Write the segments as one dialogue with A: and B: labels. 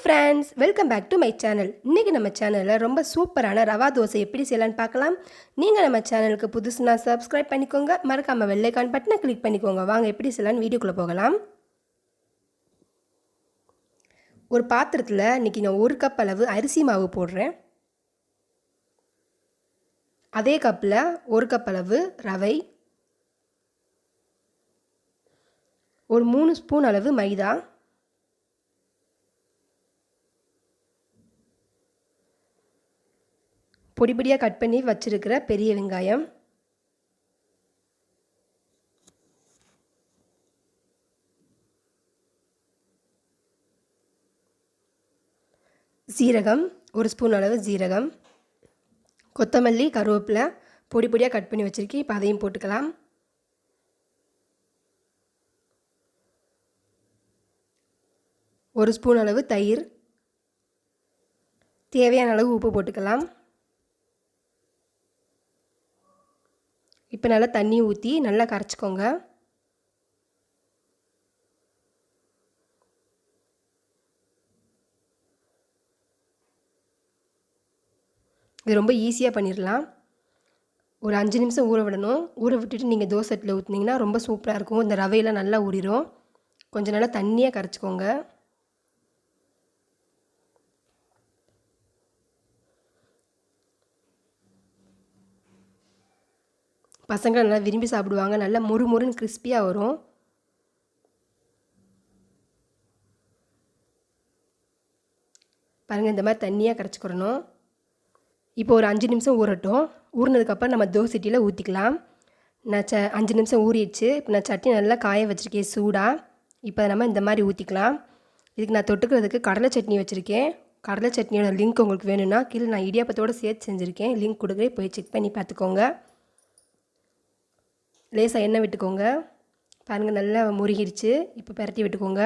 A: Friends, welcome back to my channel. இன்றைக்கி நம்ம சேனலில் ரொம்ப சூப்பரான ரவா தோசை எப்படி செய்யலான்னு பார்க்கலாம். நீங்கள் நம்ம சேனலுக்கு புதுசுனா சப்ஸ்கிரைப் பண்ணிக்கோங்க, மறக்காமல் வெள்ளை ஐகான் பட்டனை கிளிக் பண்ணிக்கோங்க. வாங்க எப்படி செய்யலான்னு வீடியோக்குள்ளே போகலாம். ஒரு பாத்திரத்தில் இன்றைக்கி நான் 1 கப் அளவு அரிசி மாவு போடுறேன். அதே கப்பில் 1 கப் அளவு ரவை, ஒரு 3 ஸ்பூன் அளவு மைதா, பொடி பொடியாக கட் பண்ணி வச்சுருக்கிற பெரிய வெங்காயம், சீரகம், 1 ஸ்பூன் அளவு ஜீரகம், கொத்தமல்லி, கருவேப்பிலை பொடி பொடியாக கட் பண்ணி வச்சுருக்கேன். இப்போ அதையும் போட்டுக்கலாம். ஒரு ஸ்பூன் அளவு தயிர், தேவையான அளவு உப்பு போட்டுக்கலாம். இப்போ நல்லா தண்ணி ஊற்றி நல்லா கரைச்சிக்கோங்க. இது ரொம்ப ஈஸியாக பண்ணிடலாம். ஒரு 5 நிமிஷம் ஊற விடணும். ஊற விட்டுட்டு நீங்கள் தோசை சட்டியில் ஊற்றினீங்கன்னா ரொம்ப சூப்பராக இருக்கும். இந்த ரவையெல்லாம் நல்லா ஊறிடும். கொஞ்சம் நல்லா தண்ணியாக கரைச்சிக்கோங்க. பசங்க நல்லா விரும்பி சாப்பிடுவாங்க. நல்லா முறுமுறுன்னு கிறிஸ்பியாக வரும். பாருங்கள், இந்த மாதிரி தண்ணியாக கரைச்சிக்கிறணும். இப்போ ஒரு 5 நிமிஷம் ஊறட்டும். ஊறினதுக்கப்புறம் நம்ம தோசை சட்டியில் ஊற்றிக்கலாம். நான் 5 நிமிஷம் ஊறிடுச்சு. இப்போ நான் சட்னி நல்லா காய வச்சுருக்கேன் சூடாக. இப்போ நம்ம இந்த மாதிரி ஊற்றிக்கலாம். இதுக்கு நான் தொட்டுக்கிறதுக்கு கடலை சட்னி வச்சுருக்கேன். கடலை சட்னியோட லிங்க் உங்களுக்கு வேணும்னா கீழே நான் இடியாப்பத்தோடு சேர்த்து செஞ்சுருக்கேன். லிங்க் கொடுக்குறேன், போய் செக் பண்ணி பார்த்துக்கோங்க. லேசாக எண்ணெய் விட்டுக்கோங்க. பாருங்கள், நல்லா முருகிடுச்சு. இப்போ பரட்டி விட்டுக்கோங்க.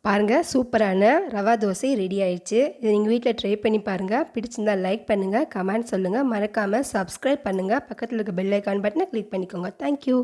A: பாருங்கள், சூப்பரான ரவா தோசை ரெடி ஆயிடுச்சு. இது நீங்கள் வீட்டில் ட்ரை பண்ணி பாருங்கள். பிடிச்சிருந்தால் லைக் பண்ணுங்கள், கமெண்ட் சொல்லுங்கள், மறக்காமல் சப்ஸ்கிரைப் பண்ணுங்கள். பக்கத்தில் இருக்க பெல் ஐகான் பட்டனை கிளிக் பண்ணிக்கோங்க. தேங்க்யூ.